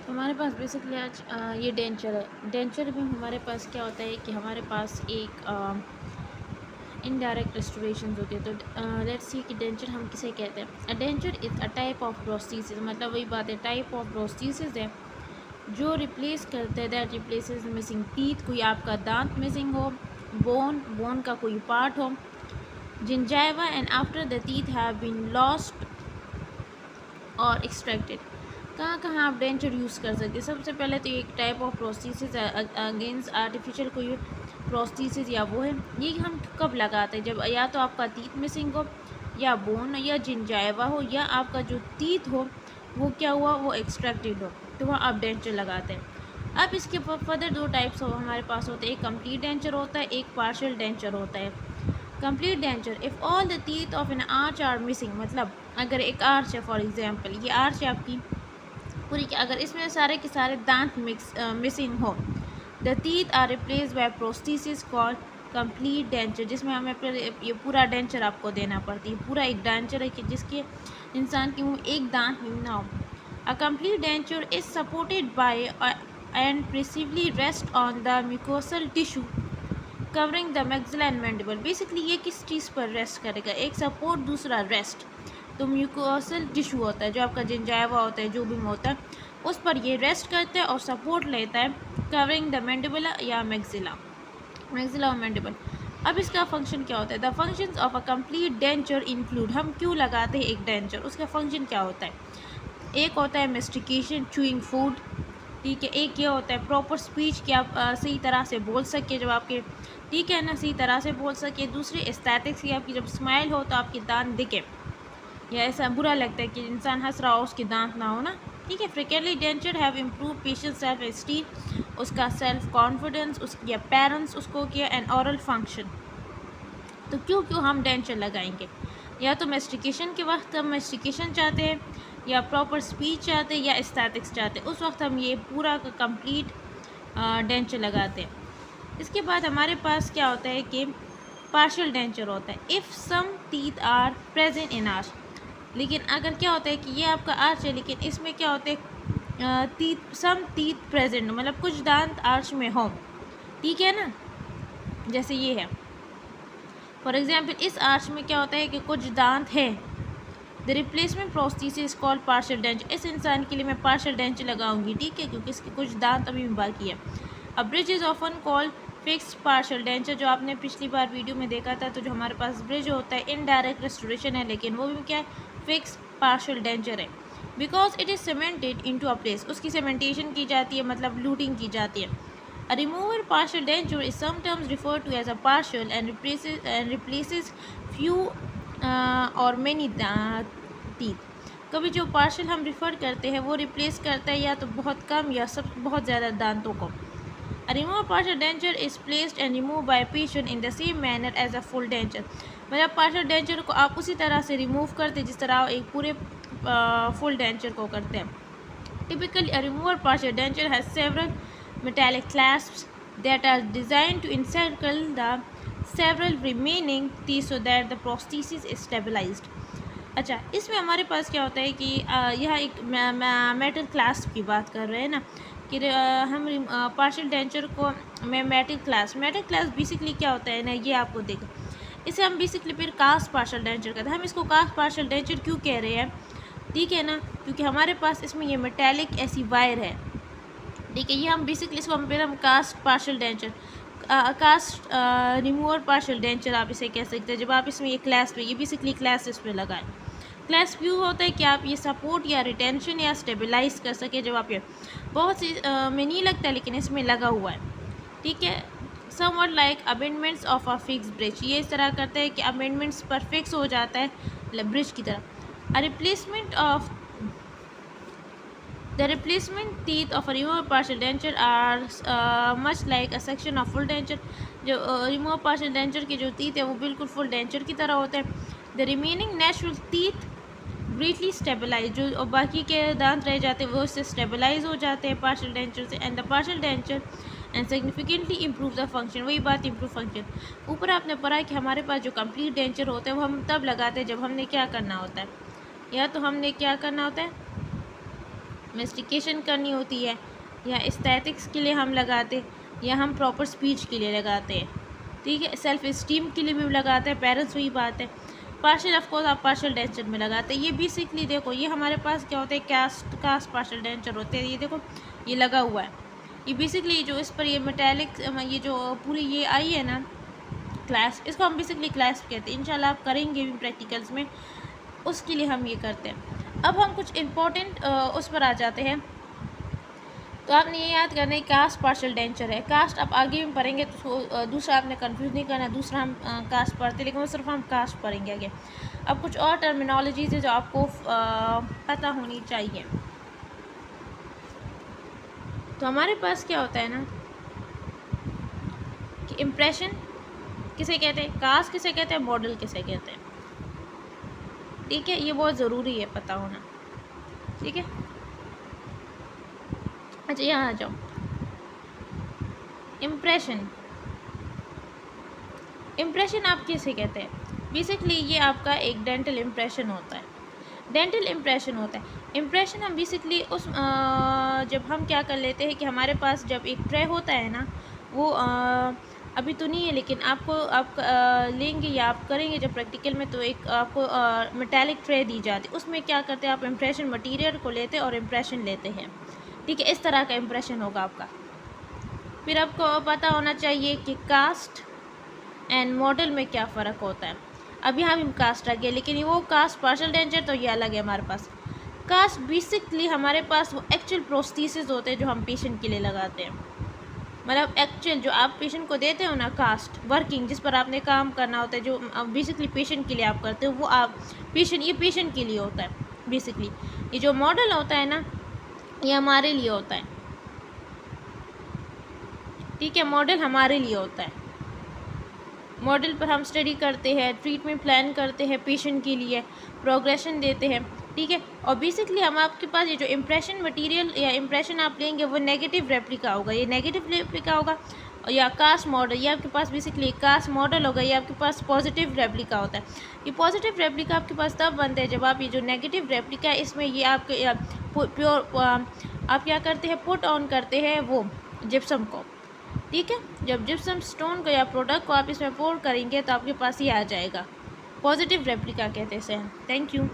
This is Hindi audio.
हमारे पास बेसिकली आज ये डेंचर है। डेंचर में हमारे पास क्या होता है कि हमारे पास एक इनडायरेक्ट रेस्टोरेशन होती है। तो लेट्स सी कि डेंचर हम किसे कहते हैं। A denture is a type of prosthesis, मतलब वही बात है, टाइप ऑफ प्रोस्थेसिस है जो रिप्लेस करते हैं, दैट रिप्लेसेस मिसिंग टीथ, कोई आपका दांत मिसिंग हो, बोन का कोई पार्ट हो, gingiva and after the teeth have been lost और एक्सट्रैक्टेड। कहाँ कहाँ आप डेंचर यूज़ कर सकते हैं? सबसे पहले तो ये एक type of prosthesis against artificial कोई प्रोस्थेसिस या वो है, ये हम कब लगाते हैं? जब या तो आपका टीथ मिसिंग हो, या बोन या जिंजाइवा हो, या आपका जो टीथ हो वो क्या हुआ, वो एक्सट्रैक्टेड हो, तो वहाँ आप डेंचर लगाते हैं। अब इसके फर्दर दो टाइप्स हमारे पास होते हैं, एक कंप्लीट डेंचर होता है, एक पार्शियल डेंचर होता है। Complete denture, if all the teeth of an arch are missing, मतलब अगर एक आर्च है, फॉर एग्जांपल ये आर्च है आपकी पूरी, अगर इसमें सारे के सारे दांत मिसिंग हो, the teeth are replace by prosthesis called complete denture, जिसमें हमें ये पूरा डेंचर आपको देना पड़ती है। पूरा एक डेंचर है कि जिसके इंसान के मुँह एक दांत भी ना हो। A complete denture is supported by and precisely rest on the mucosal tissue covering the maxilla and mandible. Basically ये किस चीज़ पर रेस्ट करेगा? एक सपोर्ट, दूसरा रेस्ट। तो म्यूकोसल टिश्यू होता है जो आपका जिंजाइवा होता है, जो भी होता है, उस पर ये रेस्ट करता है और सपोर्ट लेता है, कवरिंग द मैंडिबुला या मैक्सिला और मैंडिबल। अब इसका फंक्शन क्या होता है? The functions of a complete denture include, हम क्यों लगाते हैं एक डेंचर, उसका फंक्शन क्या होता है? एक होता है मेस्टिकेशन, चूइंग फूड, ठीक है। एक ये होता है प्रॉपर स्पीच, कि आप सही तरह से बोल सके जब आपके, ठीक है ना, सही तरह से बोल सके। दूसरी एस्थेटिक्स, की आपकी जब स्माइल हो तो आपके दांत दिखे, या ऐसा बुरा लगता है कि इंसान हंस रहा हो उसके दांत ना हो ना, ठीक है। Frequently denture have improve patient self esteem, उसका सेल्फ कॉन्फिडेंस, उसकी अपेरेंस, उसको किया एंड ओरल फंक्शन। तो क्यों क्यों हम डेंचर लगाएंगे? या तो मेस्टिकेशन के वक्त हम मेस्टिकेशन चाहते हैं, या प्रॉपर स्पीच चाहते हैं, या एस्थेटिक्स चाहते हैं, उस वक्त हम ये पूरा कंप्लीट डेंचर लगाते हैं। इसके बाद हमारे पास क्या होता है कि पार्शियल डेंचर होता है। If some teeth are present in arch, लेकिन अगर क्या होता है कि ये आपका आर्च है, लेकिन इसमें क्या होता है, टीथ, सम टीथ प्रेजेंट, मतलब कुछ दांत आर्च में हो, ठीक है ना, जैसे ये है। फॉर एग्जाम्पल इस आर्च में क्या होता है कि कुछ दांत है, the replacement prosthesis called partial denture, इस इंसान के लिए मैं पार्शियल डेंचर लगाऊंगी, ठीक है, क्योंकि इसके कुछ दांत अभी भी बाकी है। अ bridge is often called fix partial denture, जो आपने पिछली बार वीडियो में देखा था, तो जो हमारे पास ब्रिज होता है इनडायरेक्ट रेस्टोरेशन है, लेकिन वो भी क्या है, फिक्स पार्शियल डेंचर है। Because it is cemented into a place, उसकी सीमेंटेशन की जाती है, मतलब लूटिंग की जाती है। A remover partial denture is sometimes referred to as a partial and replaces few or many teeth. कभी जो पार्शल हम रिफ़र करते हैं वो रिप्लेस करता है या तो बहुत कम या सब बहुत ज़्यादा दांतों को। A removed partial denture is placed and removed by a patient in the same manner as a full denture. मतलब पार्शियल डेंचर को आप उसी तरह से रिमूव करते हैं जिस तरह आप एक पूरे फुल डेंचर को करते हैं। Typically, a removed partial denture has several metallic clasps that are designed to encircle the several remaining teeth so that the prosthesis is stabilized. अच्छा, इसमें हमारे पास क्या होता है कि यह एक मेटल क्लास्प की बात कर रहे हैं ना, कि हम पार्शियल डेंचर को में मेटल क्लास बेसिकली क्या होता है ना, ये आपको देखो, इसे हम बेसिकली फिर कास्ट पार्शियल डेंचर कहते हैं। हम इसको कास्ट पार्शियल डेंचर क्यों कह रहे हैं, ठीक है ना, क्योंकि हमारे पास इसमें ये मेटेलिक ऐसी वायर है, ठीक है। ये हम बेसिकली इसको हम cast partial denture, cast removable partial denture आप इसे कह सकते हैं। जब आप इसमें ये क्लास पे, ये बेसिकली क्लास इस पर लगाएं। क्लास व्यू होता है कि आप ये सपोर्ट या रिटेंशन या स्टेबलाइज कर सके। जब आप ये बहुत सी में नहीं लगता, लेकिन इसमें लगा हुआ है, ठीक है। Somewhat like amendments of a fix bridge, ये इस तरह करते हैं कि अमेंडमेंट्स पर फिक्स हो जाता है ब्रिज की तरह। A replacement of The replacement teeth of a removed partial denture are much like a section of full denture. जो removed partial denture के जो teeth है वो बिल्कुल full denture की तरह होते हैं. The remaining natural teeth greatly stabilize, जो बाकी के दांत रह जाते हैं वो इससे stabilize हो जाते हैं partial denture से, and the partial denture and significantly improve the function. वही बात, improve function. ऊपर आपने पढ़ा कि हमारे पास जो complete denture होते हैं वो हम तब लगाते हैं जब हमने क्या करना होता है, या तो हमने क्या करना होता है, मेस्टिकेशन करनी होती है, या एस्थेटिक्स के लिए हम लगाते, या हम प्रॉपर स्पीच के लिए लगाते हैं, ठीक है, सेल्फ इस्टीम के लिए भी लगाते हैं, पेरेंट्स वही बात है। पार्शियल ऑफ कोर्स आप पार्शियल डेंचर में लगाते हैं। ये बेसिकली देखो ये हमारे पास क्या होता है, कास्ट पार्शियल डेंचर होते हैं। ये देखो ये लगा हुआ है, ये बेसिकली जो इस पर ये मेटेलिक ये जो पूरी ये आई है ना क्लास, इसको हम बेसिकली क्लास कहते हैं। इंशाल्लाह आप करेंगे भी प्रैक्टिकल्स में, उसके लिए हम ये करते हैं। अब हम कुछ इम्पोर्टेंट उस पर आ जाते हैं। तो आपने ये याद करना है कास्ट पार्शियल डेंचर है। कास्ट आप आगे भी पढ़ेंगे तो दूसरा आपने कंफ्यूज नहीं करना, दूसरा हम कास्ट पढ़ते लेकिन वो सिर्फ हम कास्ट पढ़ेंगे आगे। अब कुछ और टर्मिनोलॉजीज है जो आपको पता होनी चाहिए। तो हमारे पास क्या होता है ना कि इम्प्रेशन किसे कहते हैं, कास्ट किसे कहते हैं, मॉडल किसे कहते हैं, ठीक है, ये बहुत ज़रूरी है पता होना, ठीक है। अच्छा यहाँ आ जाओ, इम्प्रेशन आप किसे कहते हैं। बेसिकली ये आपका एक डेंटल इम्प्रेशन होता है, डेंटल इम्प्रेशन होता है। इम्प्रेशन हम बेसिकली उस जब हम क्या कर लेते हैं कि हमारे पास जब एक ट्रे होता है ना, वो अभी तो नहीं है लेकिन आपको आप लेंगे या आप करेंगे जब प्रैक्टिकल में, तो एक आपको मेटालिक ट्रे दी जाती है। उसमें क्या करते हैं आप इम्प्रेशन मटेरियल को लेते हैं और इम्प्रेशन लेते हैं, ठीक है, इस तरह का इम्प्रेशन होगा आपका। फिर आपको पता होना चाहिए कि कास्ट एंड मॉडल में क्या फ़र्क होता है। अब यहाँ भी कास्ट आ गया, लेकिन वो कास्ट पार्शियल डेंचर तो ये अलग है हमारे पास। कास्ट बेसिकली हमारे पास वो एक्चुअल प्रोस्थेसिस होते हैं जो हम पेशेंट के लिए लगाते हैं, मतलब एक्चुअल जो आप पेशेंट को देते हो ना, कास्ट वर्किंग जिस पर आपने काम करना होता है, जो बेसिकली पेशेंट के लिए आप करते हो, वो आप पेशेंट, ये पेशेंट के लिए होता है बेसिकली। ये जो मॉडल होता है ना, ये हमारे लिए होता है, ठीक है, मॉडल हमारे लिए होता है। मॉडल पर हम स्टडी करते हैं, ट्रीटमेंट प्लान करते हैं, पेशेंट के लिए प्रोग्रेशन देते हैं, ठीक है। और बेसिकली हम आपके पास ये जो इम्प्रेशन मटेरियल या इम्प्रेशन आप लेंगे वो नेगेटिव रेप्लिका होगा, ये नेगेटिव रेप्लिका होगा, या कास्ट मॉडल, ये आपके पास बेसिकली कास्ट मॉडल होगा, ये आपके पास पॉजिटिव रेप्लिका होता है। ये पॉजिटिव रेप्लिका आपके पास तब बनता है जब आप ये जो नेगेटिव रेप्लिका है इसमें ये आपके प्योर आप क्या करते हैं, पुट ऑन करते हैं वो जिप्सम को, ठीक है। जब जिप्सम स्टोन को या प्रोडक्ट को आप इसमें पोर करेंगे तो आपके पास ये आ जाएगा, पॉजिटिव रेप्लिका कहते हैं इसे। Thank you.